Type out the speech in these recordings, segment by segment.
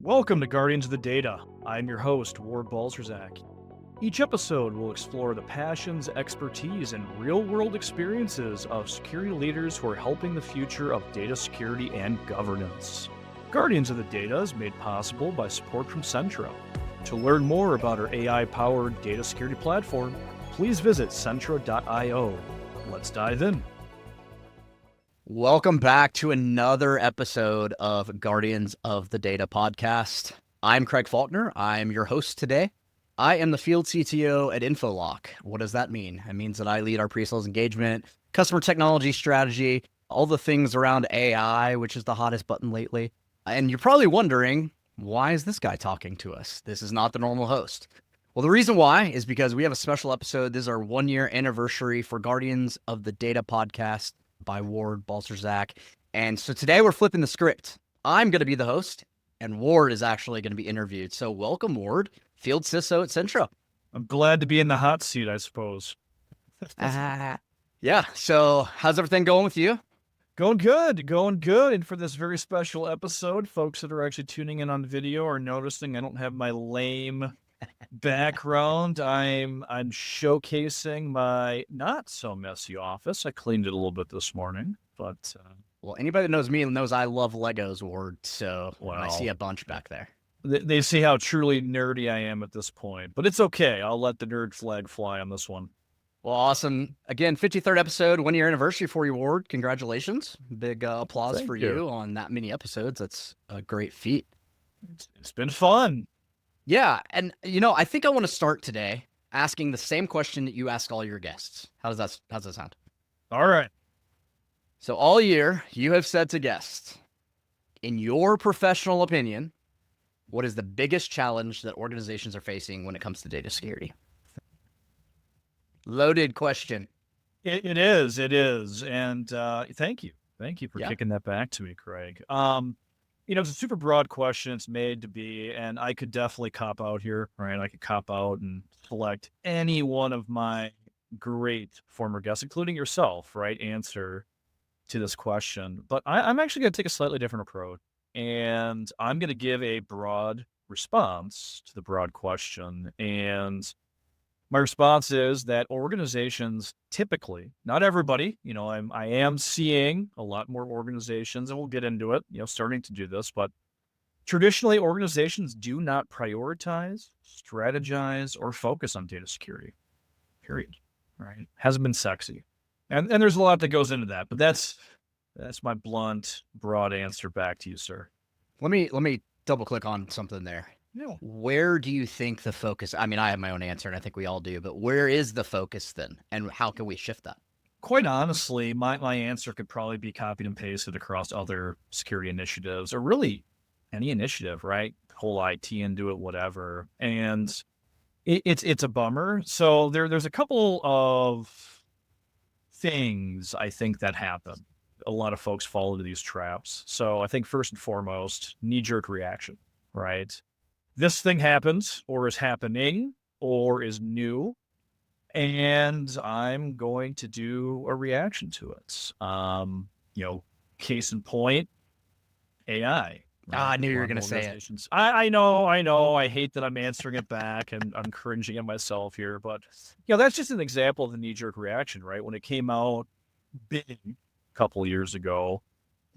Welcome to Guardians of the Data. I'm your host, Ward Balcerzak. Each episode will explore the passions, expertise, and real-world experiences of security leaders who are helping the future of data security and governance. Guardians of the Data is made possible by support from Centra. To learn more about our AI-powered data security platform, please visit centra.io. Let's dive in. Welcome back to another episode of Guardians of the Data podcast. I'm Kraig Faulkner. I'm your host today. I am the field CTO at InfoLock. What does that mean? It means that I lead our pre-sales engagement, customer technology strategy, all the things around AI, which is the hottest button lately. And you're probably wondering, why is this guy talking to us? This is not the normal host. Well, the reason why is because we have a special episode. This is our 1-year anniversary for Guardians of the Data podcast by Ward Balcerzak. And so today we're flipping the script. I'm going to be the host, and Ward is actually going to be interviewed. So welcome, Ward, field CISO at Centra. I'm glad to be in the hot seat, I suppose. Yeah. So how's everything going with you? Going good. And for this very special episode, folks that are actually tuning in on video are noticing I don't have my lame background. I'm showcasing my not so messy office. I cleaned it a little bit this morning, but well, anybody that knows me knows I love Legos, Ward. So I see a bunch back there. They see how truly nerdy I am at this point, but it's okay. I'll let the nerd flag fly on this one. Well, awesome. Again, 53rd episode, 1-year anniversary for you, Ward. Congratulations. Big applause Thank for you on that many episodes. That's a great feat. It's been fun. Yeah. And, I think I want to start today asking the same question that you ask all your guests. How's that sound? All right. So all year, you have said to guests, in your professional opinion, what is the biggest challenge that organizations are facing when it comes to data security? Loaded question. It is. And thank you for kicking that back to me, Kraig. It's a super broad question. It's made to be, and I could definitely cop out here, right? I could cop out and select any one of my great former guests, including yourself, right? Answer to this question. But I'm actually going to take a slightly different approach, and I'm going to give a broad response to the broad question. And my response is that organizations typically, not everybody, I am seeing a lot more organizations, and we'll get into it, starting to do this, but traditionally organizations do not prioritize, strategize, or focus on data security, period, right? Hasn't been sexy. And there's a lot that goes into that, but that's my blunt, broad answer back to you, sir. Let me double click on something there. Yeah. Where do you think the focus? I mean, I have my own answer, and I think we all do. But where is the focus then, and how can we shift that? Quite honestly, my answer could probably be copied and pasted across other security initiatives, or really any initiative, right? Whole IT into it, whatever. And it's a bummer. So there's a couple of things I think that happen. A lot of folks fall into these traps. So I think first and foremost, knee-jerk reaction, right? This thing happens, or is happening, or is new, and I'm going to do a reaction to it. Case in point, AI. Right? I knew you were going to say it. I know. I hate that I'm answering it back, and I'm cringing at myself here, but that's just an example of the knee-jerk reaction, right? When it came out big a couple of years ago,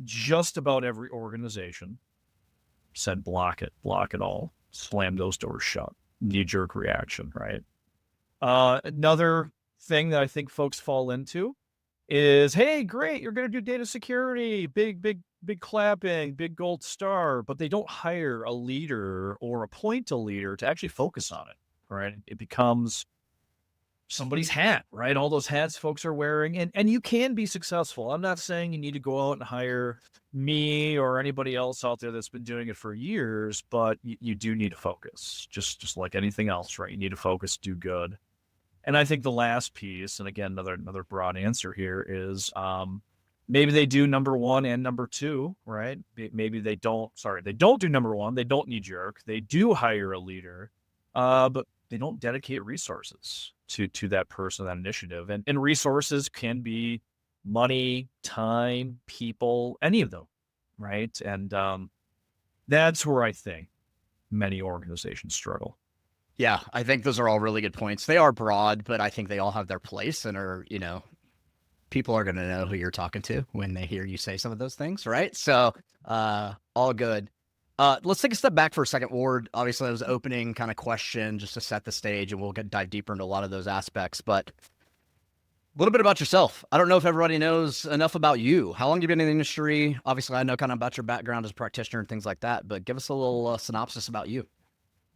just about every organization said block it all. Slam those doors shut. Knee-jerk reaction, right? Another thing that I think folks fall into is, hey, great, you're going to do data security, big clapping, big gold star, but they don't hire a leader or appoint a leader to actually focus on it, right? It becomes somebody's hat, right? All those hats folks are wearing, and you can be successful. I'm not saying you need to go out and hire me or anybody else out there that's been doing it for years, but you do need to focus, just like anything else, right? You need to focus, do good. And I think the last piece, and again, another broad answer here is maybe they do number one and number two, right? Maybe they don't do number one. They don't knee jerk. They do hire a leader, but they don't dedicate resources to that person, that initiative. And resources can be money, time, people, any of them, right? And that's where I think many organizations struggle. Yeah, I think those are all really good points. They are broad, but I think they all have their place and are, people are going to know who you're talking to when they hear you say some of those things, right? So, all good. Let's take a step back for a second, Ward. Obviously, that was an opening kind of question just to set the stage, and we'll dive deeper into a lot of those aspects. But a little bit about yourself. I don't know if everybody knows enough about you. How long have you been in the industry? Obviously, I know kind of about your background as a practitioner and things like that, but give us a little synopsis about you.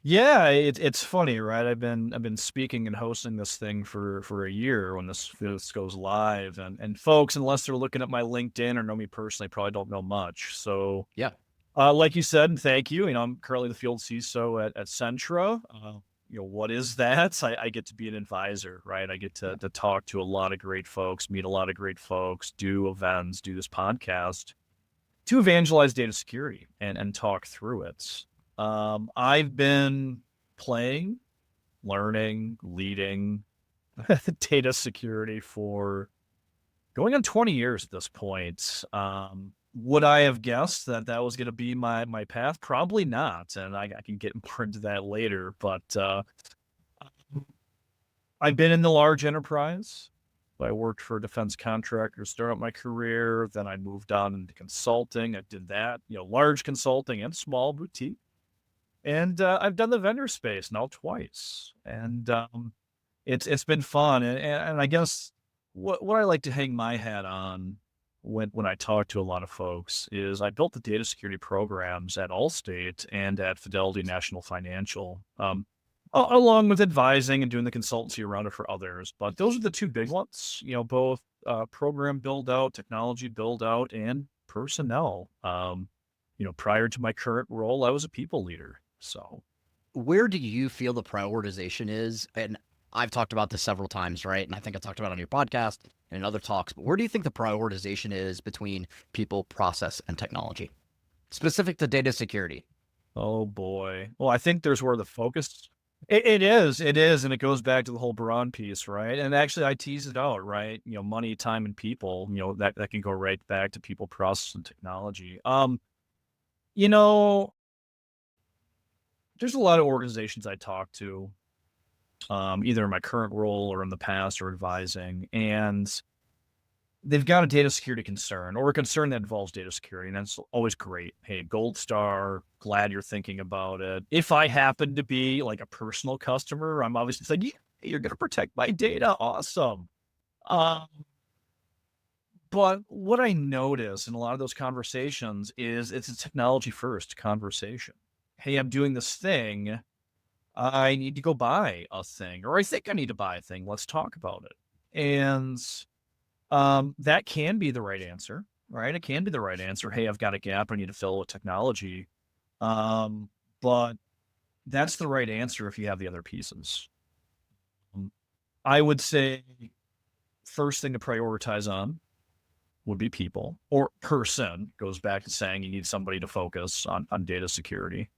Yeah, it's funny, right? I've been speaking and hosting this thing for a year when this goes live, and folks, unless they're looking at my LinkedIn or know me personally, probably don't know much. So, Yeah. like you said, and thank you. I'm currently the field CISO at Centra. What is that? I get to be an advisor, right? I get to talk to a lot of great folks, meet a lot of great folks, do events, do this podcast to evangelize data security and talk through it. I've been playing, learning, leading data security for going on 20 years at this point. Would I have guessed that was going to be my path? Probably not. And I can get more into that later. But I've been in the large enterprise. I worked for defense contractors throughout my career. Then I moved on into consulting. I did that, large consulting and small boutique. And I've done the vendor space now twice, and it's been fun. And I guess what I like to hang my hat on when I talk to a lot of folks is I built the data security programs at Allstate and at Fidelity National Financial, along with advising and doing the consultancy around it for others. But those are the two big ones, both program build out, technology build out, and personnel. Prior to my current role, I was a people leader. So, where do you feel the prioritization is? And I've talked about this several times, right? And I think I talked about it on your podcast and in other talks, but where do you think the prioritization is between people, process, and technology, specific to data security? oh boy. Well, I think there's where the focus it is, and it goes back to the whole Braun piece, right? And actually I tease it out, right? Money, time, and people, that can go right back to people, process, and technology. You know, there's a lot of organizations I talk to, either in my current role or in the past or advising, and they've got a data security concern or a concern that involves data security, and that's always great. Hey, gold star, glad you're thinking about it. If I happen to be like a personal customer, I'm obviously saying, yeah, you're going to protect my data. Awesome. Um, but what I notice in a lot of those conversations is it's a technology first conversation. Hey, I'm doing this thing. I need to go buy a thing, or I think I need to buy a thing. Let's talk about it. And that can be the right answer, right? It can be the right answer. Hey, I've got a gap. I need to fill with technology. But that's the right answer if you have the other pieces. I would say first thing to prioritize on would be people, or person. Goes back to saying you need somebody to focus on data security.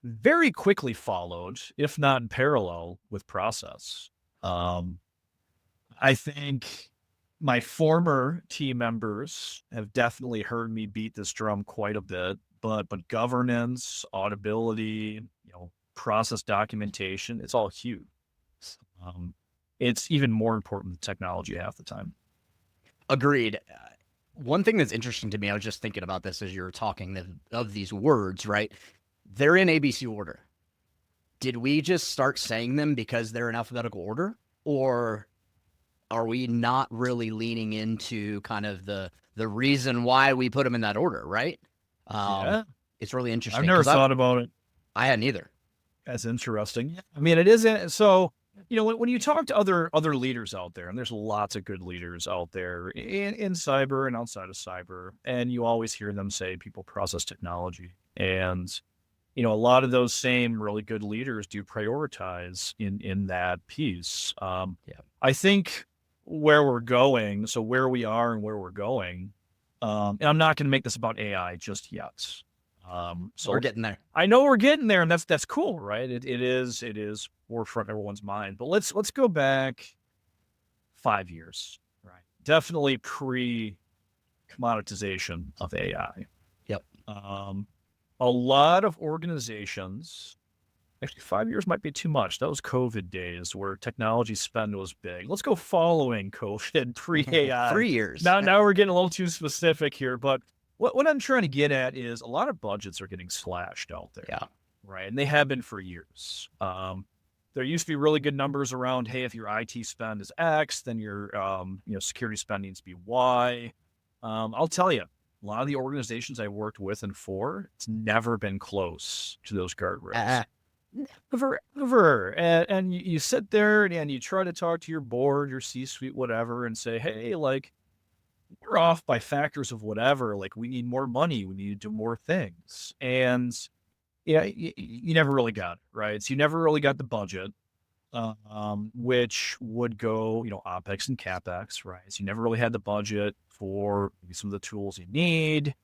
Very quickly followed, if not in parallel, with process. I think my former team members have definitely heard me beat this drum quite a bit, but governance, auditability, process documentation, it's all huge. It's even more important than technology half the time. Agreed. One thing that's interesting to me, I was just thinking about this as you were talking of these words, right? They're in ABC order. Did we just start saying them because they're in alphabetical order? Or are we not really leaning into kind of the reason why we put them in that order, right? Yeah. It's really interesting. I've never thought about it. I hadn't either. That's interesting. I mean, it isn't. So, when you talk to other leaders out there, and there's lots of good leaders out there in cyber and outside of cyber, and you always hear them say people, process, technology. And, a lot of those same really good leaders do prioritize in that piece. I think where we're going, so where we are and where we're going, and I'm not going to make this about AI just yet. So we're getting there. I know we're getting there, and that's cool, right? It is forefront of everyone's mind. But let's go back 5 years, right? Definitely pre-commoditization of AI. Yep. A lot of organizations actually 5 years might be too much. That was COVID days where technology spend was big. Let's go following COVID, pre-AI. 3 years. Now we're getting a little too specific here, but what I'm trying to get at is a lot of budgets are getting slashed out there. Yeah. Right. And they have been for years. There used to be really good numbers around, hey, if your IT spend is X, then your security spend needs to be Y. I'll tell you, a lot of the organizations I worked with and for, it's never been close to those guardrails. Ever. And you sit there and you try to talk to your board, your C-suite, whatever, and say, hey, like, we're off by factors of whatever. Like, we need more money. We need to do more things. And yeah, you never really got it, right? So you never really got the budget, which would go, OpEx and CapEx, right? So you never really had the budget for maybe some of the tools you need.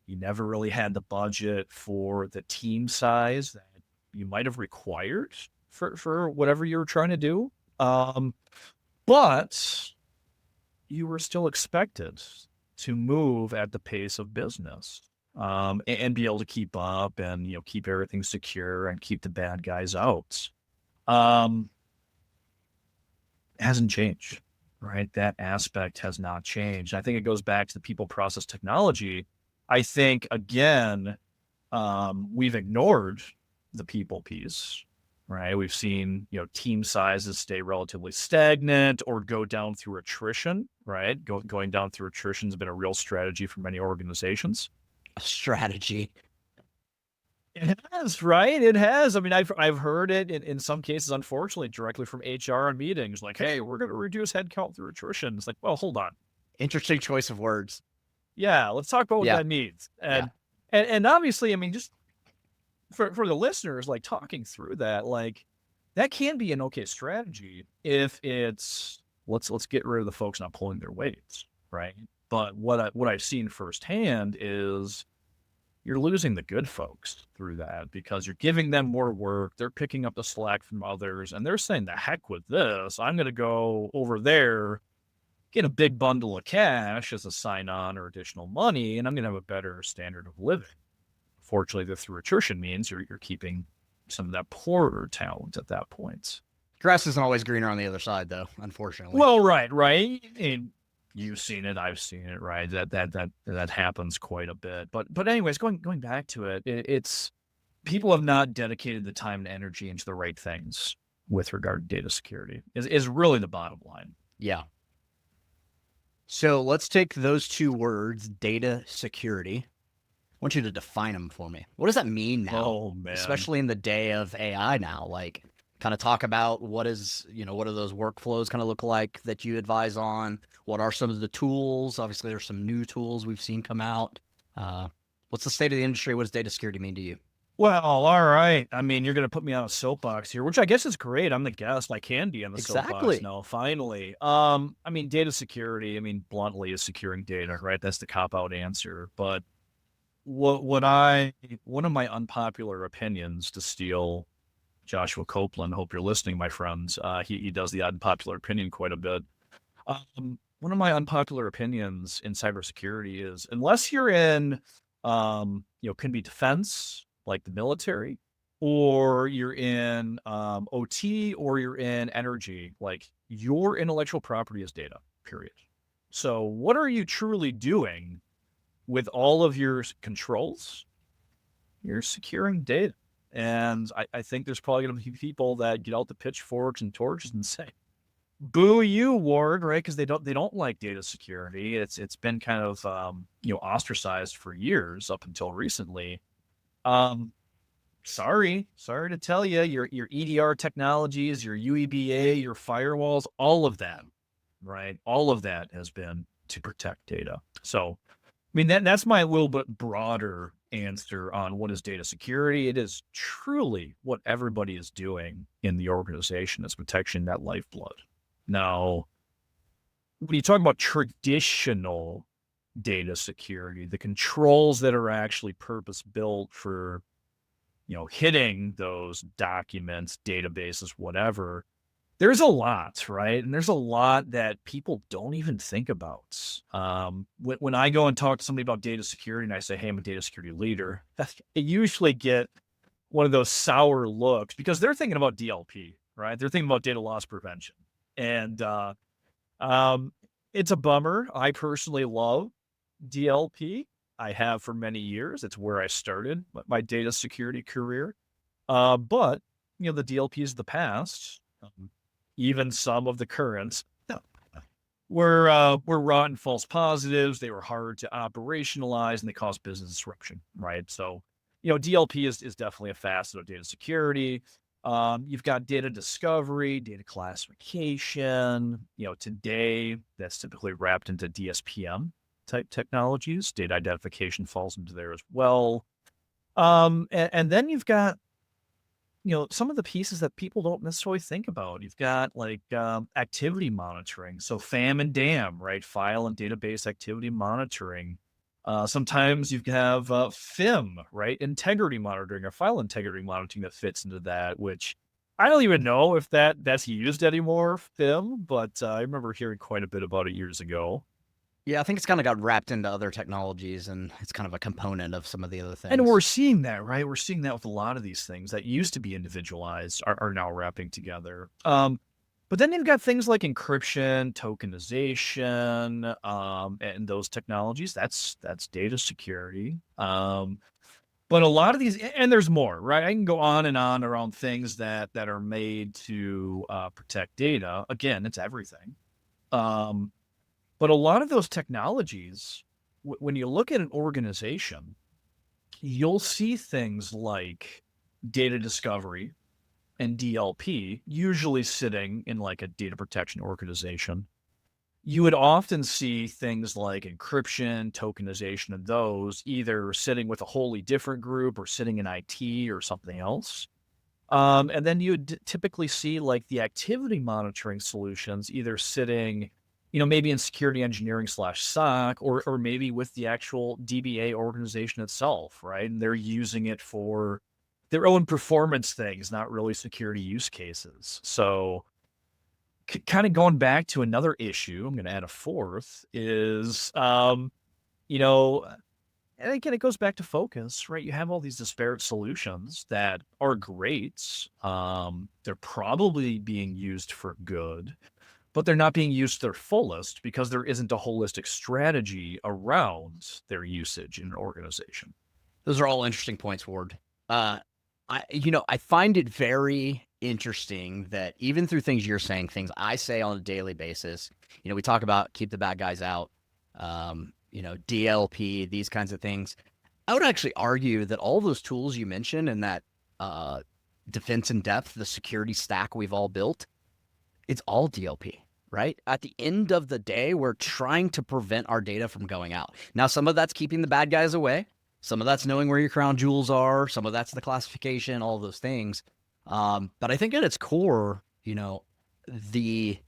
You never really had the budget for the team size that you might have required for whatever you were trying to do. But you were still expected to move at the pace of business. And be able to keep up and, keep everything secure and keep the bad guys out. It hasn't changed, right? That aspect has not changed. I think it goes back to the people, process, technology. I think, again, we've ignored the people piece, right? We've seen, team sizes stay relatively stagnant or go down through attrition, right? Going down through attrition has been a real strategy for many organizations. A strategy. It has, right? It has. I mean, I've heard it in some cases, unfortunately, directly from HR in meetings, like, hey, we're going to reduce headcount through attrition. It's like, well, hold on. Interesting choice of words. Yeah, let's talk about what that means. And obviously, I mean, just for the listeners, like talking through that, like that can be an okay strategy if it's let's get rid of the folks not pulling their weights, right? But what I've seen firsthand is you're losing the good folks through that because you're giving them more work. They're picking up the slack from others and they're saying, the heck with this. I'm going to go over there, get a big bundle of cash as a sign-on or additional money, and I'm going to have a better standard of living. Fortunately, the through attrition means you're keeping some of that poorer talent at that point. Grass isn't always greener on the other side, though, unfortunately. Well, right. And you've seen it, I've seen it, right? That happens quite a bit. But anyways, going back to it, it's people have not dedicated the time and energy into the right things with regard to data security. Is really the bottom line. Yeah. So let's take those two words, data security. I want you to define them for me. What does that mean now? Oh, man. Especially in the day of AI now, like kind of talk about what do those workflows kind of look like that you advise on? What are some of the tools? Obviously, there's some new tools we've seen come out. What's the state of the industry? What does data security mean to you? Well, all right. I mean, you're going to put me on a soapbox here, which I guess is great. I'm the guest. I can be on the soapbox now, finally. I mean, data security, bluntly, is securing data, right? That's the cop-out answer. But one of my unpopular opinions, to steal Joshua Copeland, hope you're listening, my friends. He does the unpopular opinion quite a bit. One of my unpopular opinions in cybersecurity is unless you're in, can be defense, like the military, or you're in OT, or you're in energy, like your intellectual property is data, period. So what are you truly doing with all of your controls? You're securing data. And I think there's probably going to be people that get out the pitchforks and torches and say, "Boo you, Ward!" Right? Because they don't like data security. It's been kind of ostracized for years up until recently. Sorry to tell you, your EDR technologies, your UEBA, your firewalls, all of that, right? All of that has been to protect data. So, that's my little bit broader answer on what is data security. It is truly what everybody is doing in the organization as protection, that lifeblood. Now, when you talk about traditional data security, the controls that are actually purpose-built for, hitting those documents, databases, whatever, there's a lot, right? And there's a lot that people don't even think about. When I go and talk to somebody about data security and I say, hey, I'm a data security leader, I usually get one of those sour looks because they're thinking about DLP, right? They're thinking about data loss prevention. And it's a bummer. I personally love DLP. I have for many years. It's where I started my data security career. But the DLP is the past. Even some of the currents were rotten false positives. They were hard to operationalize and they caused business disruption, right? So, DLP is definitely a facet of data security. You've got data discovery, data classification. Today that's typically wrapped into DSPM type technologies. Data identification falls into there as well. And then you've got some of the pieces that people don't necessarily think about. You've got like activity monitoring. So FAM and DAM, right? File and database activity monitoring. Sometimes you have FIM, right? Integrity monitoring or file integrity monitoring that fits into that, which I don't even know if that's used anymore, FIM, but I remember hearing quite a bit about it years ago. Yeah, I think it's kind of got wrapped into other technologies and it's kind of a component of some of the other things. And we're seeing that, right? We're seeing that with a lot of these things that used to be individualized are now wrapping together. But then you've got things like encryption, tokenization, and those technologies. That's data security. But a lot of these, and there's more, right? I can go on and on around things that are made to protect data. Again, it's everything. But a lot of those technologies, when you look at an organization, you'll see things like data discovery and DLP, usually sitting in like a data protection organization. You would often see things like encryption, tokenization of those, either sitting with a wholly different group or sitting in IT or something else. And then you would typically see like the activity monitoring solutions either sitting maybe in security engineering / SOC, or maybe with the actual DBA organization itself, right? And they're using it for their own performance things, not really security use cases. So kind of going back to another issue, I'm going to add a fourth, is, and again, it goes back to focus, right? You have all these disparate solutions that are great. They're probably being used for good, but they're not being used to their fullest because there isn't a holistic strategy around their usage in an organization. Those are all interesting points, Ward. I find it very interesting that even through things you're saying, things I say on a daily basis, we talk about keep the bad guys out, DLP, these kinds of things. I would actually argue that all those tools you mentioned and that defense in depth, the security stack we've all built, it's all DLP, right? At the end of the day, we're trying to prevent our data from going out. Now, some of that's keeping the bad guys away. Some of that's knowing where your crown jewels are. Some of that's the classification, all those things. But I think at its core, the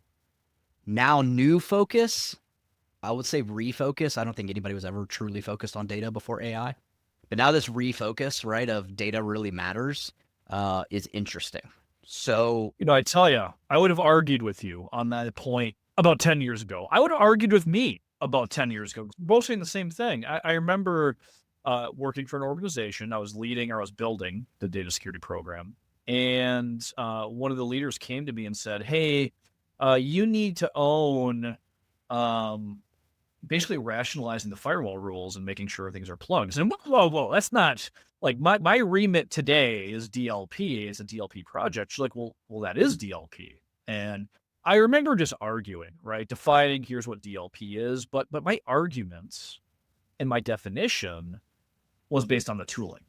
now new focus, I would say refocus. I don't think anybody was ever truly focused on data before AI. But now this refocus, right, of data really matters is interesting. So, I tell you, I would have argued with you on that point about 10 years ago. I would have argued with me about 10 years ago, both saying the same thing. I remember working for an organization. I was building the data security program. And one of the leaders came to me and said, hey, you need to own basically rationalizing the firewall rules and making sure things are plugged. And whoa, that's not like my remit today is DLP. It's a DLP project. She's like, well, that is DLP. And I remember just arguing, right? Defining here's what DLP is, but my arguments and my definition was based on the tooling.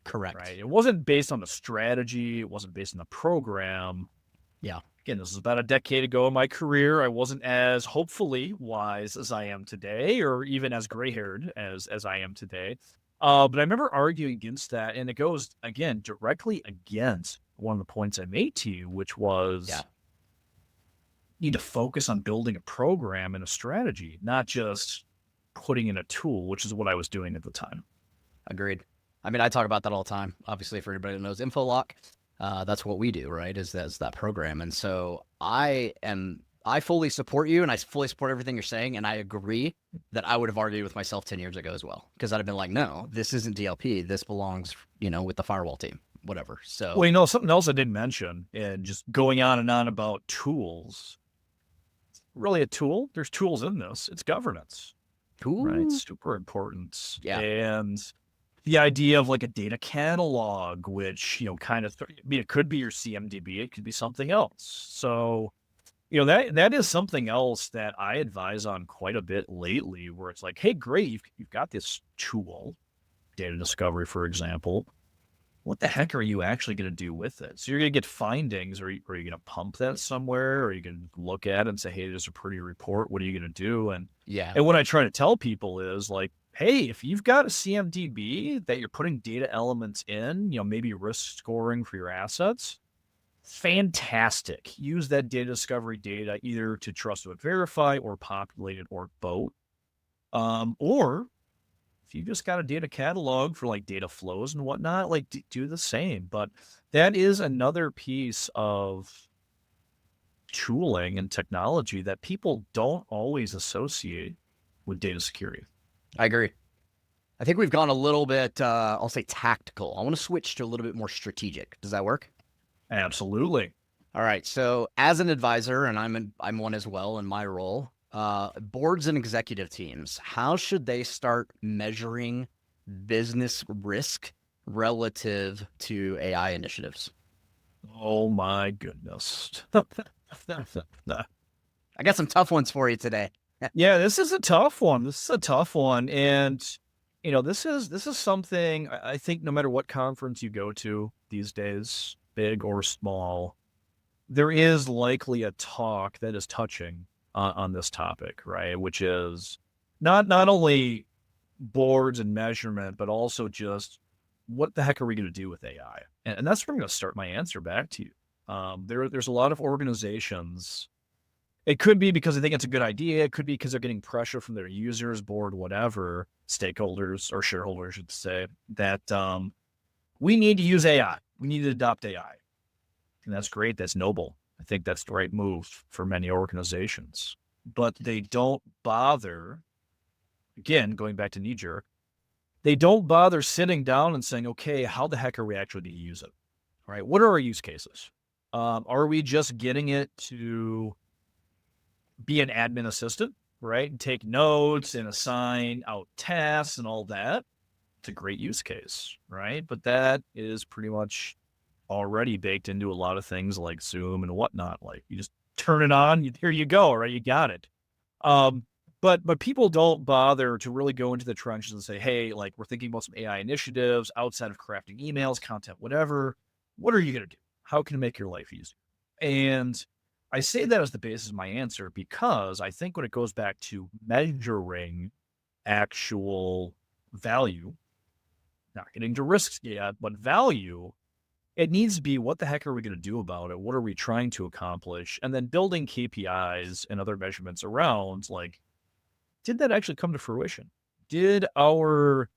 correct. Right. It wasn't based on the strategy. It wasn't based on the program. Yeah. Again, this was about a decade ago in my career. I wasn't as hopefully wise as I am today, or even as gray-haired as I am today. But I remember arguing against that, and it goes, again, directly against one of the points I made to you, which was you need to focus on building a program and a strategy, not just putting in a tool, which is what I was doing at the time. Agreed. I mean, I talk about that all the time. Obviously, for anybody that knows InfoLock, that's what we do, right? Is that program. And so I fully support you and I fully support everything you're saying. And I agree that I would have argued with myself 10 years ago as well, because I'd have been like, no, this isn't DLP. This belongs, with the firewall team. whatever. So, Well, you know, something else I didn't mention, and just going on and on about tools. Really a tool? There's tools in this. It's governance, right? ooh, Super important. yeah, And the idea of like a data catalog, which, you know, kind of, I mean, it could be your CMDB, it could be something else. So, you know, that is something else that I advise on quite a bit lately, where it's like, hey, great, you've got this tool, data discovery, for example. What the heck are you actually going to do with it? So you're going to get findings, or are you going to pump that somewhere, or are you going to look at it and say, hey, there's a pretty report. What are you going to do? yeah, And what I try to tell people is like, hey, if you've got a CMDB that you're putting data elements in, you know, maybe risk scoring for your assets, fantastic. Use that data discovery data either to trust but verify or populate it or both. Or if you just got a data catalog for like data flows and whatnot, like do the same. But that is another piece of tooling and technology that people don't always associate with data security. I agree. I think we've gone a little bit, I'll say tactical. I want to switch to a little bit more strategic. Does that work? Absolutely. All right. So as an advisor, and I'm one as well in my role, boards and executive teams, how should they start measuring business risk relative to AI initiatives? Oh my goodness. I got some tough ones for you today. Yeah, this is a tough one. This is a tough one. And you know, this is something I think no matter what conference you go to these days, big or small, there is likely a talk that is touching on this topic, right? Which is not only boards and measurement, but also just what the heck are we going to do with AI? And that's where I'm going to start my answer back to you. There's a lot of organizations. It could be because they think it's a good idea. It could be because they're getting pressure from their users, board, whatever, stakeholders or shareholders, I should say, that we need to use AI. We need to adopt AI. And that's great. That's noble. I think that's the right move for many organizations. But they don't bother, again, going back to knee jerk, they don't bother sitting down and saying, okay, how the heck are we actually going to use it? All right. What are our use cases? Are we just getting it to be an admin assistant, right? And take notes and assign out tasks and all that? It's a great use case, right? But that is pretty much already baked into a lot of things like Zoom and whatnot. Like you just turn it on, here you go, right? You got it. But people don't bother to really go into the trenches and say, hey, like we're thinking about some AI initiatives outside of crafting emails, content, whatever. What are you going to do? How can it make your life easier? And I say that as the basis of my answer because I think when it goes back to measuring actual value, not getting to risks yet, but value, it needs to be what the heck are we going to do about it? What are we trying to accomplish? And then building KPIs and other measurements around like, did that actually come to fruition? Did our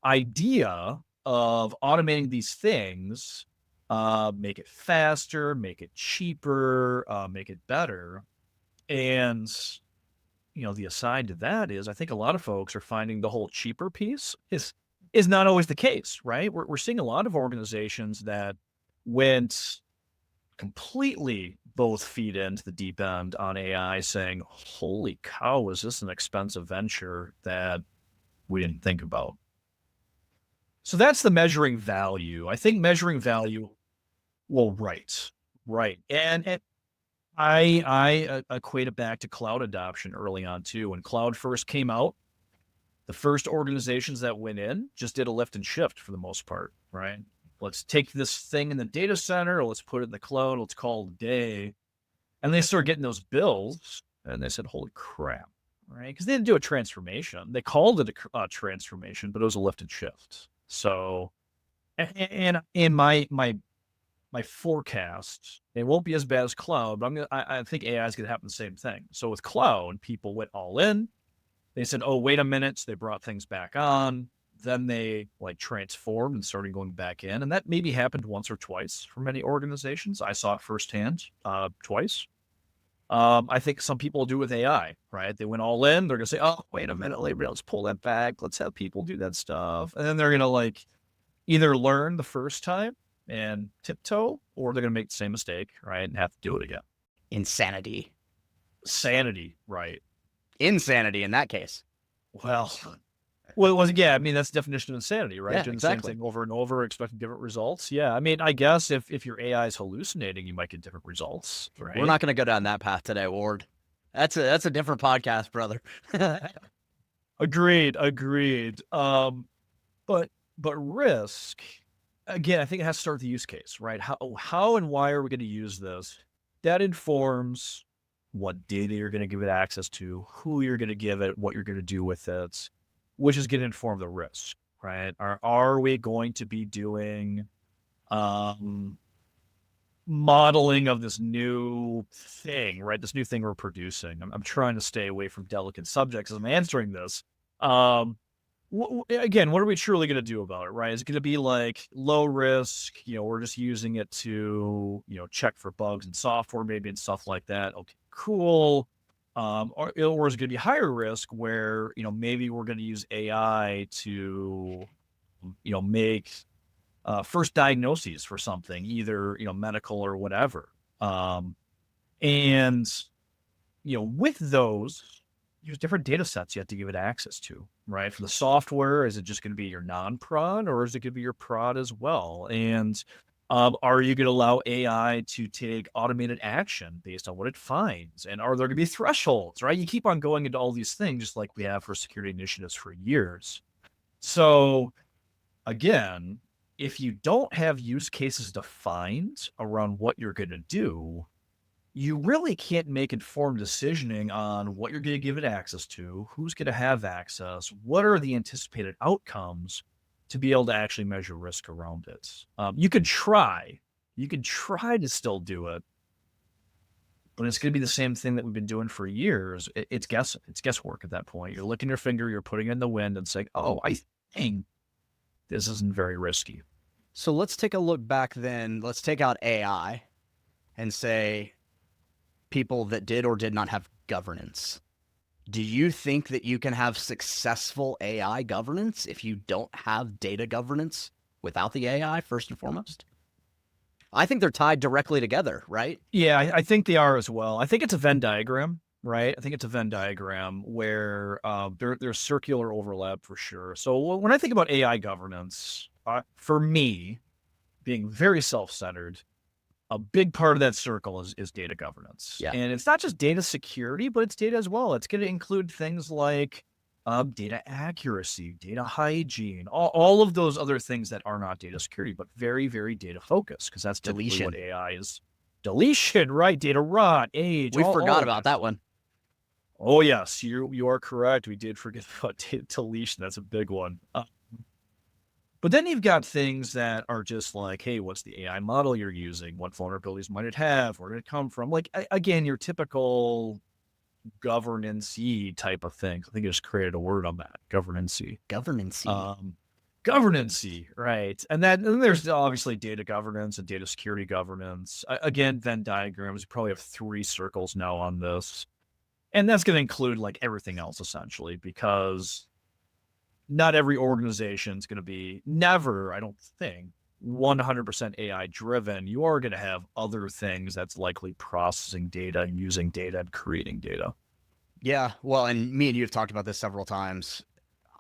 idea of automating these things make it faster, make it cheaper, make it better? And, you know, the aside to that is I think a lot of folks are finding the whole cheaper piece is not always the case, right? We're seeing a lot of organizations that went completely both feet into the deep end on AI saying, holy cow, is this an expensive venture that we didn't think about? So that's the measuring value. I think measuring value, well, right. And I equate it back to cloud adoption early on too. When cloud first came out, the first organizations that went in just did a lift and shift for the most part, right? Let's take this thing in the data center, let's put it in the cloud, let's call it a day. And they started getting those bills and they said, holy crap, right? Because they didn't do a transformation. They called it a transformation, but it was a lift and shift. So, and in my forecast, it won't be as bad as cloud, but I think AI is going to happen the same thing. So with cloud, people went all in. They said, oh, wait a minute. So they brought things back on. Then they like transformed and started going back in. And that maybe happened once or twice for many organizations. I saw it firsthand twice. I think some people do with AI, right? They went all in. They're going to say, oh, wait a minute, let's pull that back. Let's have people do that stuff. And then they're going to like either learn the first time and tiptoe, or they're going to make the same mistake, right, and have to do it again. Insanity. Sanity, right? Insanity in that case. Well, it was, yeah, I mean, that's the definition of insanity, right? Yeah, Doing exactly. the same thing over and over, expecting different results. Yeah, I mean, I guess if your AI is hallucinating, you might get different results, right? We're not going to go down that path today, Ward. That's a different podcast, brother. Agreed. But risk, again, I think it has to start with the use case, right? How and why are we going to use this? That informs what data you're going to give it access to, who you're going to give it, what you're going to do with it, which is going to inform the risk, right? Are we going to be doing modeling of this new thing, right? This new thing we're producing. I'm trying to stay away from delicate subjects as I'm answering this. Again, what are we truly going to do about it, right? Is it going to be like low risk? We're just using it to, check for bugs in software, maybe, and stuff like that. Okay, cool. Or is it going to be higher risk where, maybe we're going to use AI to, make first diagnoses for something, either, medical or whatever. And, with those, there's different data sets you have to give it access to, right? For the software, is it just going to be your non-prod, or is it going to be your prod as well? And are you going to allow AI to take automated action based on what it finds? And are there going to be thresholds, right? You keep on going into all these things, just like we have for security initiatives for years. So again, if you don't have use cases defined around what you're going to do, you really can't make informed decisioning on what you're going to give it access to, who's going to have access, what are the anticipated outcomes to be able to actually measure risk around it. You could try to still do it, but it's going to be the same thing that we've been doing for years. It's guesswork at that point. You're licking your finger, you're putting it in the wind and saying, oh, I think this isn't very risky. So let's take a look back then. Let's take out AI and say people that did or did not have governance. Do you think that you can have successful AI governance if you don't have data governance without the AI, first and foremost? I think they're tied directly together, right? Yeah, I think they are as well. I think it's a Venn diagram, right? I think it's a Venn diagram where there's circular overlap for sure. So when I think about AI governance, for me, being very self-centered, a big part of that circle is data governance. Yeah. And it's not just data security, but it's data as well. It's going to include things like data accuracy, data hygiene, all of those other things that are not data security, but very, very data focused, because that's typically what AI is. Deletion, right? Data rot, age. We forgot about that one. Oh, yes, you are correct. We did forget about data deletion. That's a big one. But then you've got things that are just like, hey, what's the AI model you're using? What vulnerabilities might it have? Where did it come from? Like, again, your typical governance-y type of things. I think I just created a word on that, governance-y. Governance-y. Governance-y, right. And then there's obviously data governance and data security governance. Again, Venn diagrams, you probably have 3 circles now on this. And that's going to include like everything else, essentially, because not every organization is going to be, never, I don't think, 100% AI driven. You are going to have other things that's likely processing data and using data and creating data. Yeah, well, and me and you have talked about this several times.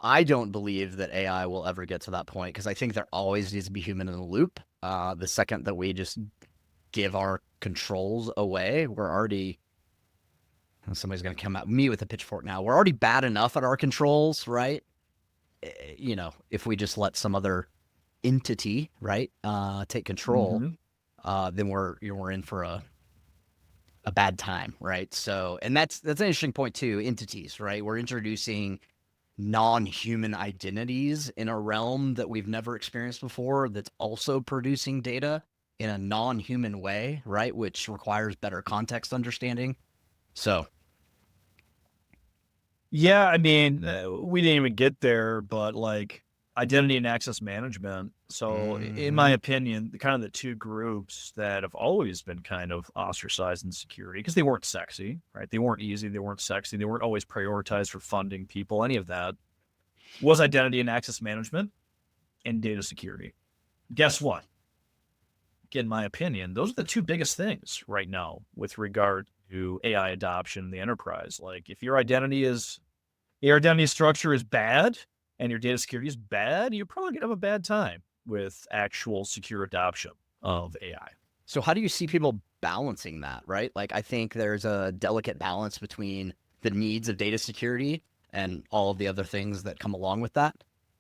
I don't believe that AI will ever get to that point, because I think there always needs to be human in the loop. The second that we just give our controls away, we're already, somebody's going to come at me with a pitchfork now. We're already bad enough at our controls, right? If we just let some other entity, right, take control, then we're in for a bad time, right? So, and that's an interesting point too. Entities, right? We're introducing non-human identities in a realm that we've never experienced before, that's also producing data in a non-human way, right? Which requires better context understanding. So, yeah, I mean, we didn't even get there, but like identity and access management. So in my opinion, the 2 groups that have always been kind of ostracized in security, because they weren't sexy, right? They weren't easy. They weren't sexy. They weren't always prioritized for funding people, any of that, was identity and access management and data security. Guess what? in my opinion, those are the two biggest things right now with regard to AI adoption in the enterprise. Like if your identity structure is bad and your data security is bad, you're probably gonna have a bad time with actual secure adoption of AI. So how do you see people balancing that, right? Like I think there's a delicate balance between the needs of data security and all of the other things that come along with that,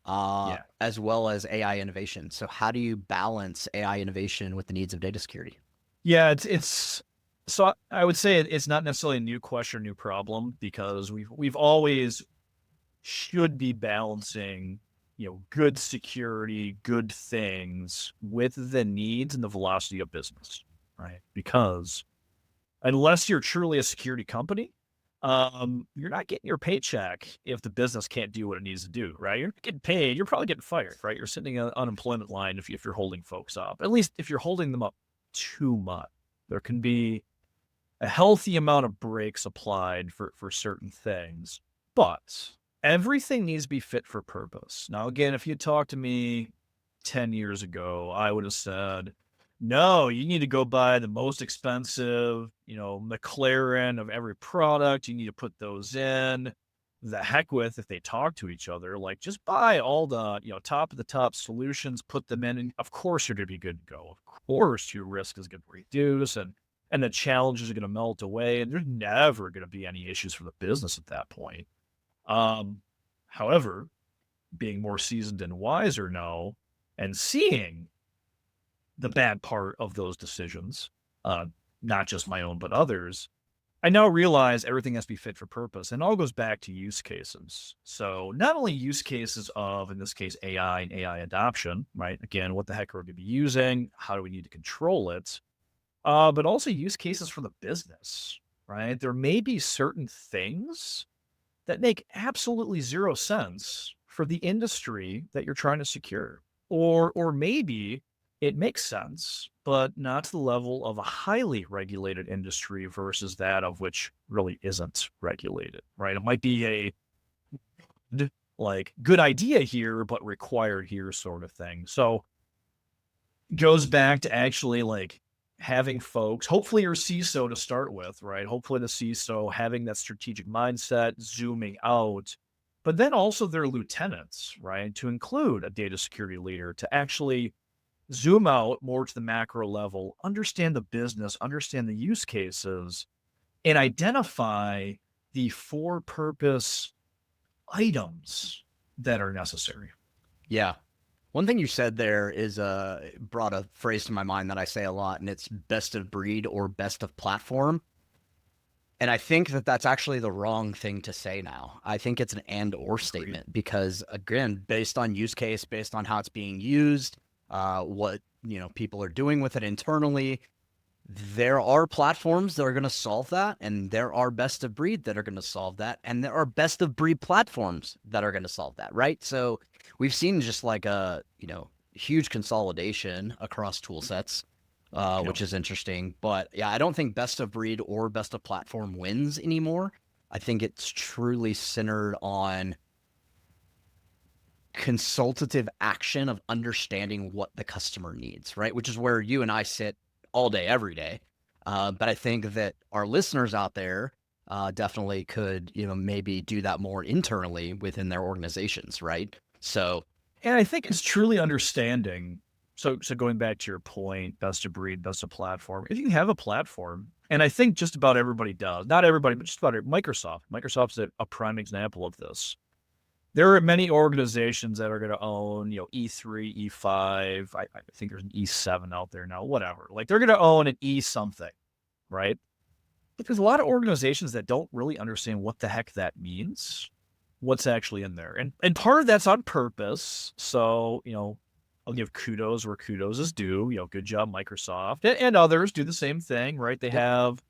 Yeah. as well as AI innovation. So how do you balance AI innovation with the needs of data security? Yeah, it's so I would say it's not necessarily a new question, new problem, because we've always should be balancing, good security, good things with the needs and the velocity of business, right? Because unless you're truly a security company, you're not getting your paycheck if the business can't do what it needs to do, right? You're getting paid, you're probably getting fired, right? You're sitting on unemployment line if you're holding folks up. At least if you're holding them up too much, there can be a healthy amount of breaks applied for certain things, but everything needs to be fit for purpose. Now, again, if you talked to me 10 years ago, I would have said, no, you need to go buy the most expensive, McLaren of every product. You need to put those in. The heck with if they talk to each other, like just buy all the, top of the top solutions, put them in, and of course you're going to be good to go. Of course your risk is going to reduce and the challenges are going to melt away, and there's never going to be any issues for the business at that point. However, being more seasoned and wiser now and seeing the bad part of those decisions, not just my own, but others, I now realize everything has to be fit for purpose, and it all goes back to use cases. So not only use cases of, in this case, AI and AI adoption, right? Again, what the heck are we going to be using? How do we need to control it? But also use cases for the business, right? There may be certain things that make absolutely zero sense for the industry that you're trying to secure. Or maybe it makes sense, but not to the level of a highly regulated industry versus that of which really isn't regulated, right? It might be a good idea here, but required here sort of thing. So it goes back to actually having folks, hopefully your CISO to start with, right? Hopefully the CISO having that strategic mindset, zooming out, but then also their lieutenants, right? To include a data security leader to actually zoom out more to the macro level, understand the business, understand the use cases, and identify the for purpose items that are necessary. Yeah. One thing you said there is brought a phrase to my mind that I say a lot, and it's best of breed or best of platform. And I think that that's actually the wrong thing to say now. I think it's an and or statement because, again, based on use case, based on how it's being used, what people are doing with it internally, there are platforms that are going to solve that, and there are best of breed that are going to solve that, and there are best of breed platforms that are going to solve that, right? So we've seen just like a huge consolidation across tool sets, which is interesting. But yeah, I don't think best of breed or best of platform wins anymore. I think it's truly centered on consultative action of understanding what the customer needs, right? Which is where you and I sit all day, every day. But I think that our listeners out there definitely could, maybe do that more internally within their organizations, right? So, and I think it's truly understanding. So going back to your point, best of breed, best of platform. If you have a platform, and I think just about everybody does, not everybody, but just about Microsoft. Microsoft's a prime example of this. There are many organizations that are going to own, E3, E5. I think there's an E7 out there now, whatever. They're going to own an E something, right? But there's a lot of organizations that don't really understand what the heck that means, what's actually in there. And part of that's on purpose. So, I'll give kudos where kudos is due. Good job, Microsoft. And others do the same thing, right? They have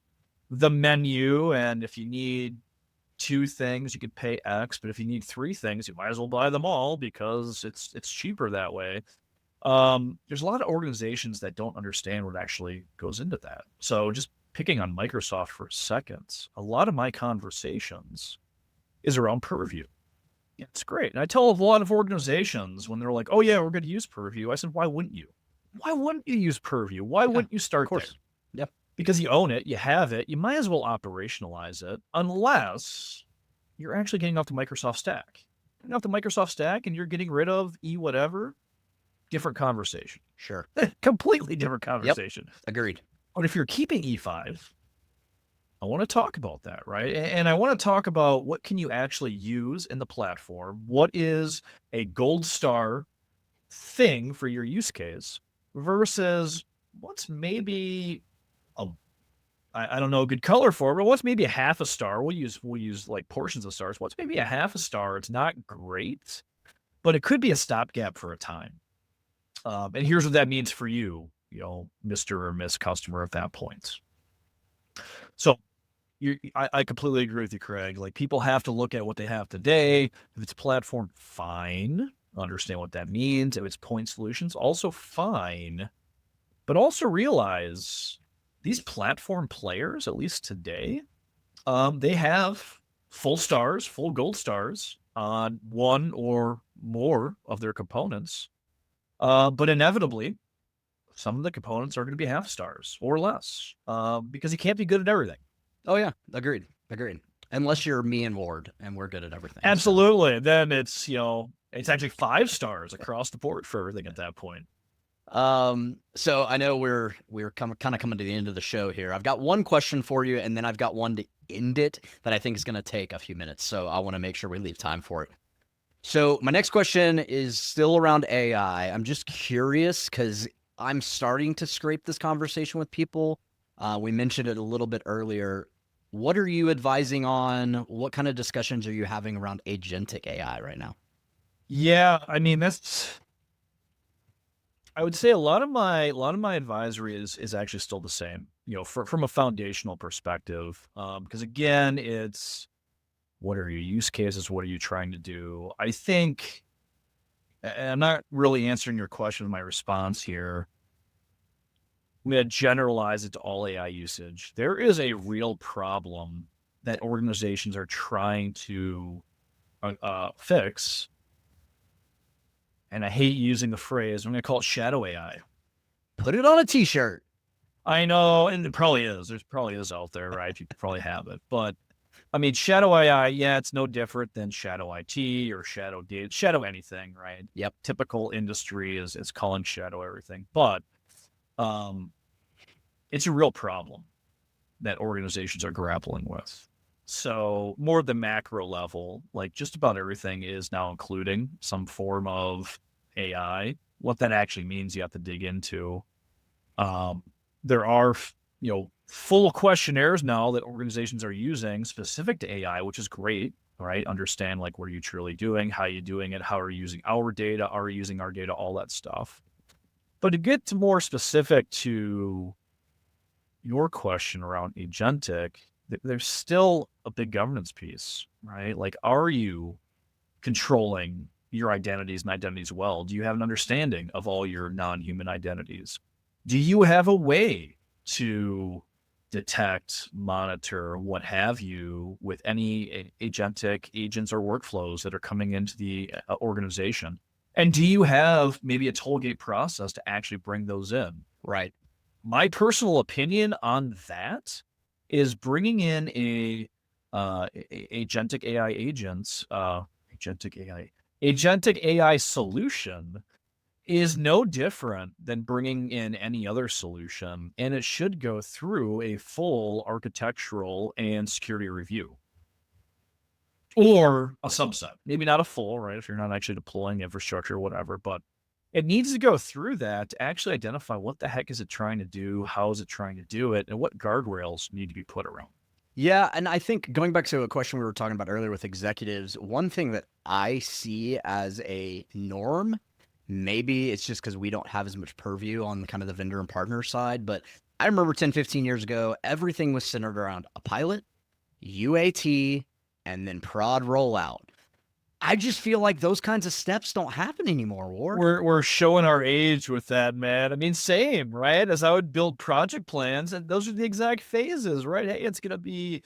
the menu, and if you need 2 things, you could pay X, but if you need 3 things, you might as well buy them all because it's cheaper that way. There's a lot of organizations that don't understand what actually goes into that. So just picking on Microsoft for a second, a lot of my conversations is around Purview. Yeah, it's great. And I tell a lot of organizations when they're like, oh yeah, we're going to use Purview. I said, why wouldn't you? why wouldn't you use Purview? Why Yeah, wouldn't you of start there? course. Yep. Because you own it, you have it, you might as well operationalize it, unless you're actually getting off the Microsoft stack. Getting off the Microsoft stack and you're getting rid of whatever, different conversation. Sure. Completely different conversation. Agreed. But if you're keeping E5, I want to talk about that, right? And I want to talk about what can you actually use in the platform? What is a gold star thing for your use case versus what's maybe a I don't know a good color for it, but what's maybe a half a star? We'll use like portions of stars. What's maybe a half a star? It's not great, but it could be a stopgap for a time. And here's what that means for you, Mr. or Miss Customer at that point. So I completely agree with you, Craig. Like people have to look at what they have today. If it's platform, fine. Understand what that means. If it's point solutions, also fine. But also realize these platform players, at least today, they have full stars, full gold stars on one or more of their components. But inevitably, some of the components are going to be half stars or less because you can't be good at everything. Oh yeah, agreed. Unless you're me and Ward, and we're good at everything. Absolutely. So. Then it's it's actually 5 stars across the board for everything at that point. So I know we're kind of coming to the end of the show here. I've got one question for you, and then I've got one to end it that I think is going to take a few minutes. So I want to make sure we leave time for it. So my next question is still around AI. I'm just curious because I'm starting to scrape this conversation with people. We mentioned it a little bit earlier. What are you advising on? What kind of discussions are you having around agentic AI right now? Yeah, I mean I would say a lot of my advisory is actually still the same. From a foundational perspective, because again, it's what are your use cases? What are you trying to do? I think, and I'm not really answering your question in my response here. I'm going to generalize it to all AI usage. There is a real problem that organizations are trying to fix. And I hate using the phrase, I'm going to call it shadow AI. Put it on a t-shirt. I know, and it probably is. There's probably is out there, right? You probably have it. But I mean, shadow AI, yeah, it's no different than shadow IT or shadow data, shadow anything, right? Yep. Typical industry is calling shadow everything. But it's a real problem that organizations are grappling with. So more at the macro level, like just about everything is now including some form of AI. What that actually means, you have to dig into. There are, full questionnaires now that organizations are using specific to AI, which is great, right? Understand like what are you truly doing, how are you doing it, how are you using our data, are you using our data, all that stuff. But to get to more specific to your question around agentic, there's still a big governance piece, right? Like, are you controlling your identities and identities well? Do you have an understanding of all your non-human identities? Do you have a way to detect, monitor, what have you, with any agentic agents or workflows that are coming into the organization? And do you have maybe a toll gate process to actually bring those in? Right. My personal opinion on that is bringing in agentic AI agents, agentic AI solution is no different than bringing in any other solution, and it should go through a full architectural and security review. Or a subset, maybe not a full, right? If you're not actually deploying infrastructure or whatever, but it needs to go through that to actually identify what the heck is it trying to do, how is it trying to do it, and what guardrails need to be put around. Yeah, and I think going back to a question we were talking about earlier with executives, one thing that I see as a norm, maybe it's just because we don't have as much purview on kind of the vendor and partner side, but I remember 10, 15 years ago, everything was centered around a pilot, UAT, and then prod rollout. I just feel like those kinds of steps don't happen anymore, Ward. We're showing our age with that, man. I mean, same, right? As I would build project plans, and those are the exact phases, right? Hey, it's going to be,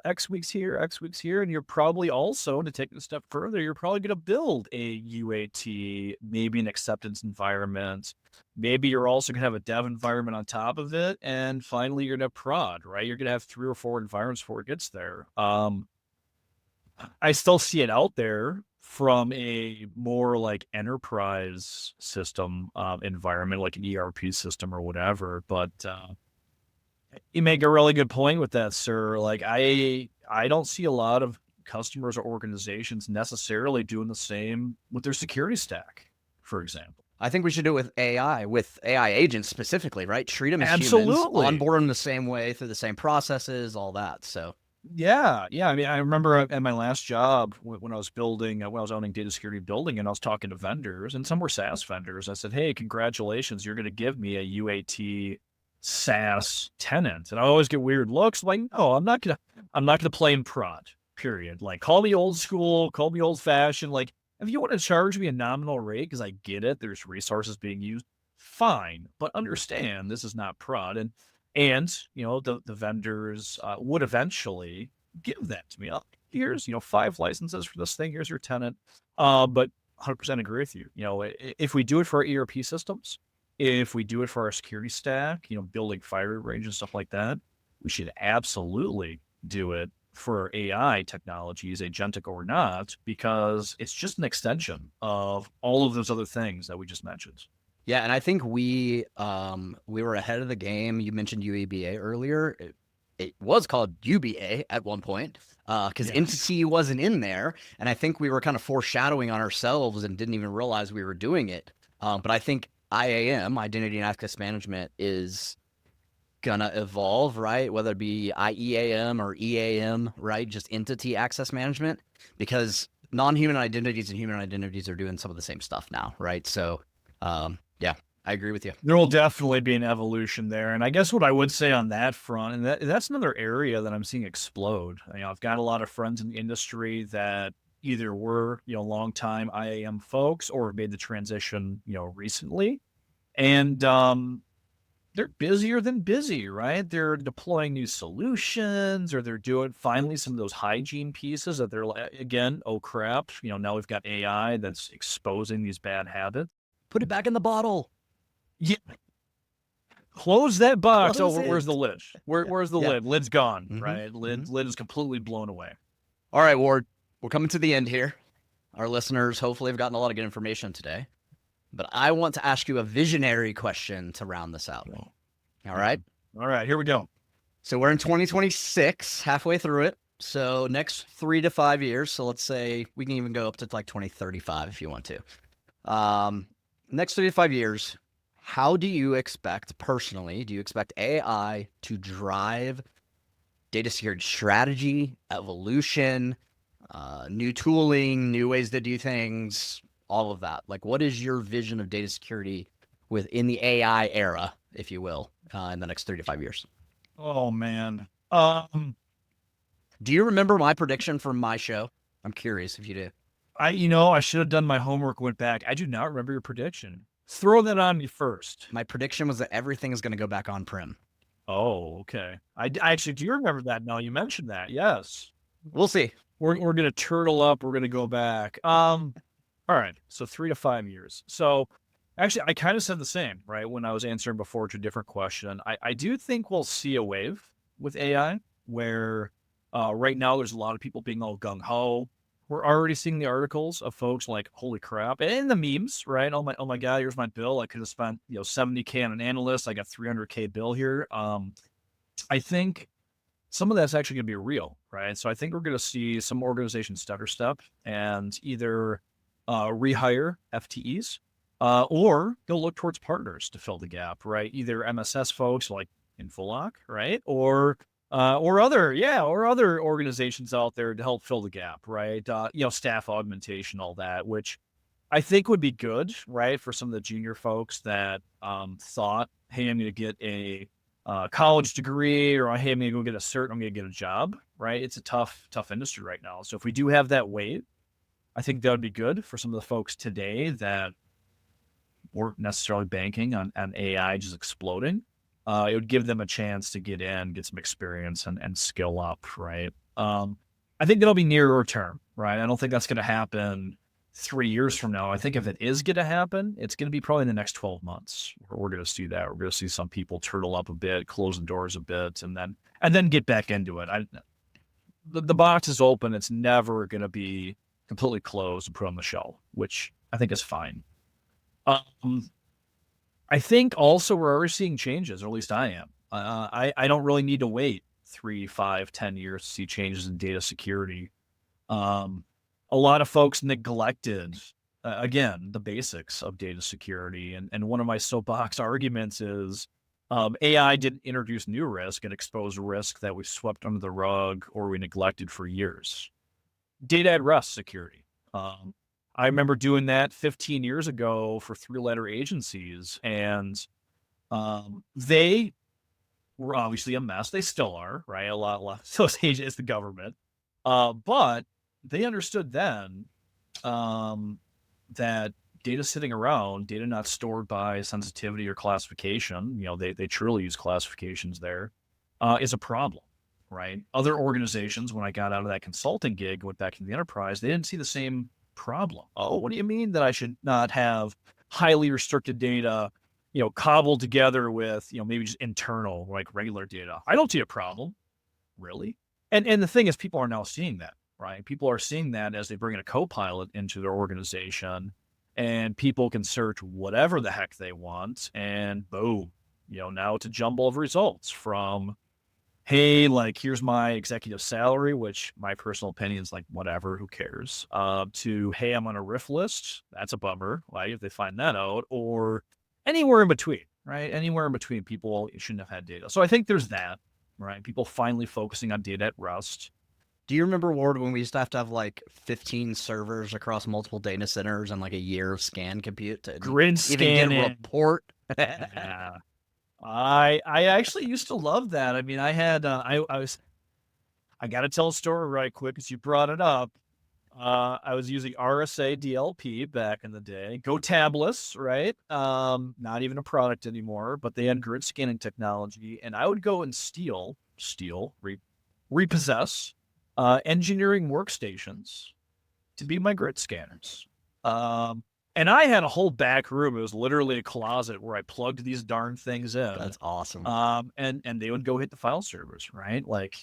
X weeks here, X weeks here, and you're probably also, to take it a step further, you're probably going to build a UAT, maybe an acceptance environment. Maybe you're also going to have a dev environment on top of it. And finally, you're going to have prod, right? You're going to have 3 or 4 environments before it gets there. I still see it out there from a more like enterprise system environment, like an ERP system or whatever. But you make a really good point with that, sir. Like I don't see a lot of customers or organizations necessarily doing the same with their security stack, for example. I think we should do it with AI agents specifically, right? Treat them as humans, Absolutely. onboard them the same way through the same processes, all that. So Yeah. I mean, I remember at my last job when I was building, when I was owning data security building, and I was talking to vendors, and some were SaaS vendors. I said, "Hey, congratulations, you're going to give me a UAT SaaS tenant." And I always get weird looks. Like, no, I'm not gonna play in prod. Period. Like, call me old school, call me old fashioned. Like, if you want to charge me a nominal rate, because I get it, there's resources being used, fine. But understand this is not prod. And the vendors would eventually give that to me. Here's 5 licenses for this thing. Here's your tenant. But 100% agree with you. If we do it for our ERP systems, if we do it for our security stack, building fire range and stuff like that, we should absolutely do it for AI technologies, agentic or not, because it's just an extension of all of those other things that we just mentioned. yeah, and I think we were ahead of the game. You mentioned UEBA earlier. It was called UBA at one point because entity wasn't in there, and I think we were kind of foreshadowing on ourselves and didn't even realize we were doing it. But I think IAM, identity and access management, is gonna evolve, right? Whether it be IEAM or EAM, right? Just entity access management, because non-human identities and human identities are doing some of the same stuff now, right? So, yeah, I agree with you. There will definitely be an evolution there. And I guess what I would say on that front, and that's another area that I'm seeing explode. I've got a lot of friends in the industry that either were, longtime IAM folks or have made the transition, recently. And they're busier than busy, right? They're deploying new solutions, or they're doing finally some of those hygiene pieces that they're like, again, oh crap, now we've got AI that's exposing these bad habits. Put it back in the bottle. Yeah. Close that box. Close Where's the lid? Where's the lid? Lid's gone, right? Lid is completely blown away. All right, Ward, we're coming to the end here. Our listeners hopefully have gotten a lot of good information today, but I want to ask you a visionary question to round this out. All right? All right, here we go. So we're in 2026, halfway through it. So next 3 to 5 years. So let's say we can even go up to like 2035 if you want to. Next 3 to 5 years, how do you expect, personally, do you expect AI to drive data security strategy, evolution, new tooling, new ways to do things, all of that? Like, what is your vision of data security within the AI era, if you will, in the next 3 to 5 years? Oh, man. Do you remember my prediction from my show? I'm curious if you do. I should have done my homework, went back. I do not remember your prediction. Throw that on me first. My prediction was that everything is going to go back on-prem. Oh, okay. I actually do remember that now. You mentioned that. Yes. We'll see. We're going to turtle up. We're going to go back. All right. So 3 to 5 years. So actually, I kind of said the same, right? When I was answering before to a different question, I do think we'll see a wave with AI where right now there's a lot of people being all gung-ho. We're already seeing the articles of folks like, holy crap, and the memes, right? Oh my God, here's my bill. I could have spent, $70K on an analyst. I got $300K bill here. I think some of that's actually going to be real, right? So I think we're going to see some organizations stutter step and either rehire FTEs or go look towards partners to fill the gap, right? Either MSS folks like InfoLock, right? Or other organizations out there to help fill the gap, right? Staff augmentation, all that, which I think would be good, right? For some of the junior folks that thought, hey, I'm going to get a college degree, or hey, I'm going to go get a cert, I'm going to get a job, right? It's a tough industry right now. So if we do have that wave, I think that would be good for some of the folks today that weren't necessarily banking on AI just exploding. It would give them a chance to get in, get some experience and skill up, right? I think that'll be nearer term, right? I don't think that's going to happen 3 years from now. I think if it is going to happen, it's going to be probably in the next 12 months. We're going to see that. We're going to see some people turtle up a bit, close the doors a bit, and then get back into it. The box is open. It's never going to be completely closed and put on the shelf, which I think is fine. I think also we're already seeing changes, or at least I am. I don't really need to wait 3, 5, 10 years to see changes in data security. A lot of folks neglected, again, the basics of data security. And one of my soapbox arguments is AI didn't introduce new risk and expose risk that we swept under the rug or we neglected for years. Data at rest security. I remember doing that 15 years ago for 3-letter agencies, and they were obviously a mess. They still are, right? A lot of those agents, the government. But they understood then that data sitting around, data not stored by sensitivity or classification, they truly use classifications there, is a problem, right? Other organizations, when I got out of that consulting gig, went back into the enterprise, they didn't see the same problem. Oh, what do you mean that I should not have highly restricted data, cobbled together with, maybe just internal, like regular data? I don't see a problem, really. And the thing is, people are now seeing that, right? People are seeing that as they bring in a co-pilot into their organization, and people can search whatever the heck they want, and boom, now it's a jumble of results from, hey, like, here's my executive salary, which my personal opinion is like, whatever, who cares? To, hey, I'm on a RIF list. That's a bummer, right? If they find that out, or anywhere in between, right? Anywhere in between, people shouldn't have had data. So I think there's that, right? People finally focusing on data at rest. Do you remember, Ward, when we used to have like 15 servers across multiple data centers and like a year of scan compute to Grid even get a scanning. report? Yeah. I actually used to love that. I mean, I had I got to tell a story right quick as you brought it up. I was using RSA DLP back in the day. Go tabless, right? Not even a product anymore, but they had grid scanning technology, and I would go and repossess engineering workstations to be my grid scanners. And I had a whole back room. It was literally a closet where I plugged these darn things in. That's awesome. And they would go hit the file servers, right? Like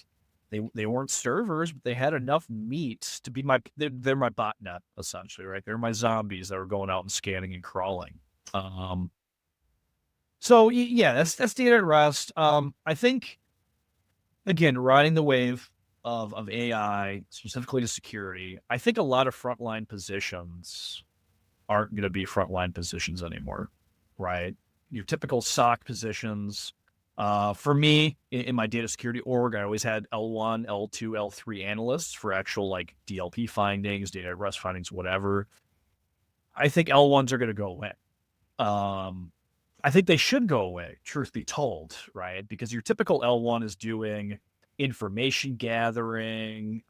they weren't servers, but they had enough meat to be they're my botnet, essentially, right? They're my zombies that were going out and scanning and crawling. So yeah, that's data at rest. I think, again, riding the wave of AI, specifically to security, I think a lot of frontline positions aren't going to be frontline positions anymore, right? Your typical SOC positions. For me, in my data security org, I always had L1, L2, L3 analysts for actual like DLP findings, data at rest findings, whatever. I think L1s are going to go away. I think they should go away, truth be told, right? Because your typical L1 is doing information gathering,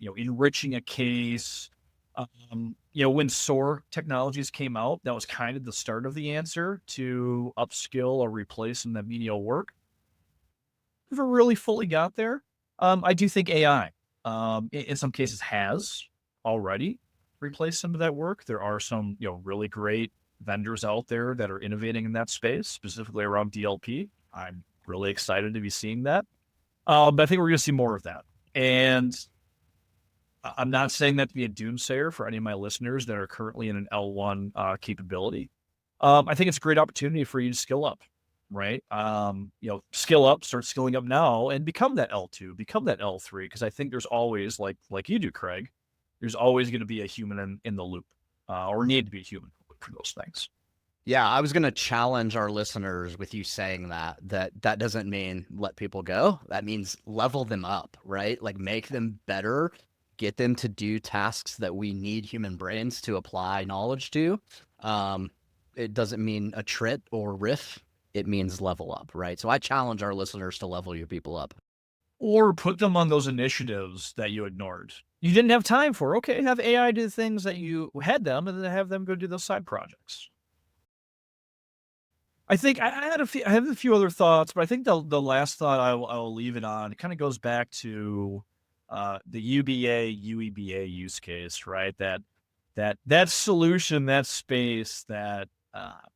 enriching a case. When SOAR technologies came out, that was kind of the start of the answer to upskill or replace some of that menial work. Never really fully got there. I do think AI, in some cases, has already replaced some of that work. There are some, really great vendors out there that are innovating in that space, specifically around DLP. I'm really excited to be seeing that. But I think we're going to see more of that. And I'm not saying that to be a doomsayer for any of my listeners that are currently in an L1 capability. I think it's a great opportunity for you to skill up, right? Skill up, start skilling up now, and become that L2, become that L3. Because I think there's always, like you do, Kraig, there's always going to be a human in the loop, or need to be a human for those things. Yeah, I was going to challenge our listeners with you saying that doesn't mean let people go. That means level them up, right? Like make them better, get them to do tasks that we need human brains to apply knowledge to. It doesn't mean a trit or riff. It means level up, right? So I challenge our listeners to level your people up. Or put them on those initiatives that you ignored. You didn't have time for. Okay, have AI do things that you had them, and then have them go do those side projects. I think I have a few other thoughts, but I think the last thought I'll leave it on. It kind of goes back to the UBA UEBA use case, right? That solution, that space. That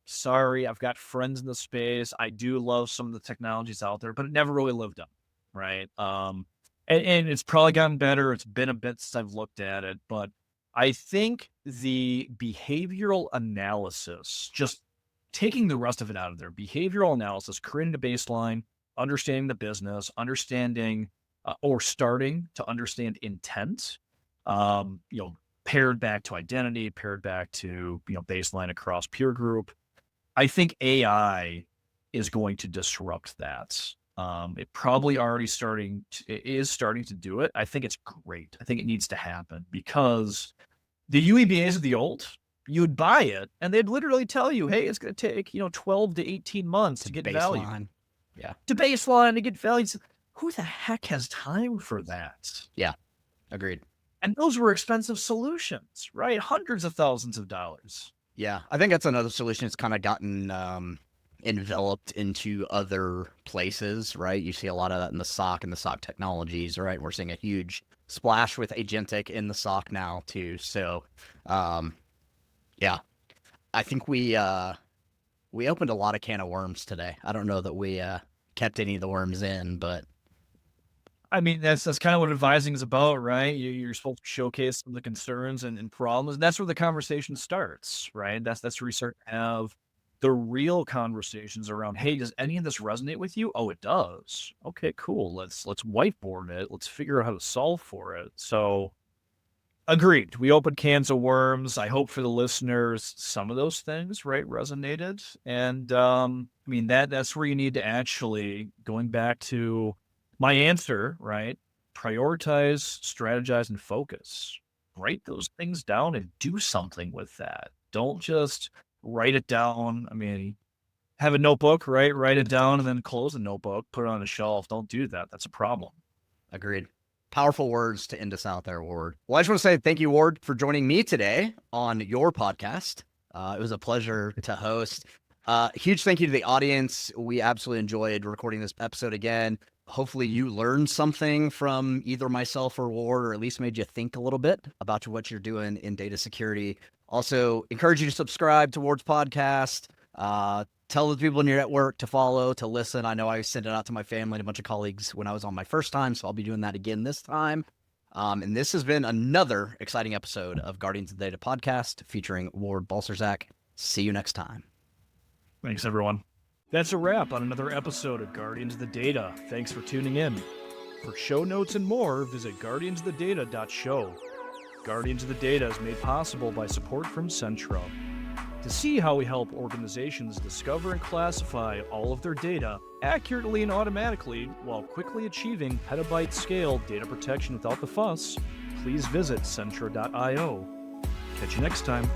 sorry, I've got friends in the space. I do love some of the technologies out there, but it never really lived up, right? And it's probably gotten better. It's been a bit since I've looked at it, but I think the behavioral analysis, just taking the rest of it out of there, behavioral analysis, creating a baseline, understanding the business, understanding or starting to understand intent, paired back to identity, paired back to, baseline across peer group. I think AI is going to disrupt that. It probably is starting to do it. I think it's great. I think it needs to happen because the UEBAs of the old, you'd buy it and they'd literally tell you, hey, it's going to take, 12 to 18 months to get value. Yeah. To baseline, to get value. Who the heck has time for that? Yeah. Agreed. And those were expensive solutions, right? Hundreds of thousands of dollars. Yeah. I think that's another solution that's kind of gotten enveloped into other places, right? You see a lot of that in the SOC and the SOC technologies, right? We're seeing a huge splash with agentic in the SOC now too. So, yeah, I think we opened a lot of can of worms today. I don't know that we kept any of the worms in, but I mean, that's kind of what advising is about, right? You're supposed to showcase some of the concerns and problems. And that's where the conversation starts, right? That's where you start to have the real conversations around, hey, does any of this resonate with you? Oh, it does. Okay, cool. Let's whiteboard it. Let's figure out how to solve for it. So agreed. We opened cans of worms. I hope for the listeners, some of those things, right, resonated. And that's where you need to actually, going back to my answer, right? Prioritize, strategize, and focus. Write those things down and do something with that. Don't just write it down. Have a notebook, right? Write it down and then close the notebook, put it on a shelf. Don't do that. That's a problem. Agreed. Powerful words to end us out there, Ward. Well, I just want to say thank you, Ward, for joining me today on your podcast. It was a pleasure to host. Huge thank you to the audience. We absolutely enjoyed recording this episode again. Hopefully you learned something from either myself or Ward, or at least made you think a little bit about what you're doing in data security. Also, encourage you to subscribe to Ward's podcast. Tell the people in your network to follow, to listen. I know I sent it out to my family and a bunch of colleagues when I was on my first time, so I'll be doing that again this time. And this has been another exciting episode of Guardians of the Data podcast featuring Ward Balcerzak. See you next time. Thanks, everyone. That's a wrap on another episode of Guardians of the Data. Thanks for tuning in. For show notes and more, visit guardiansofthedata.show. Guardians of the Data is made possible by support from Centra. To see how we help organizations discover and classify all of their data accurately and automatically while quickly achieving petabyte-scale data protection without the fuss, please visit Centra.io. Catch you next time.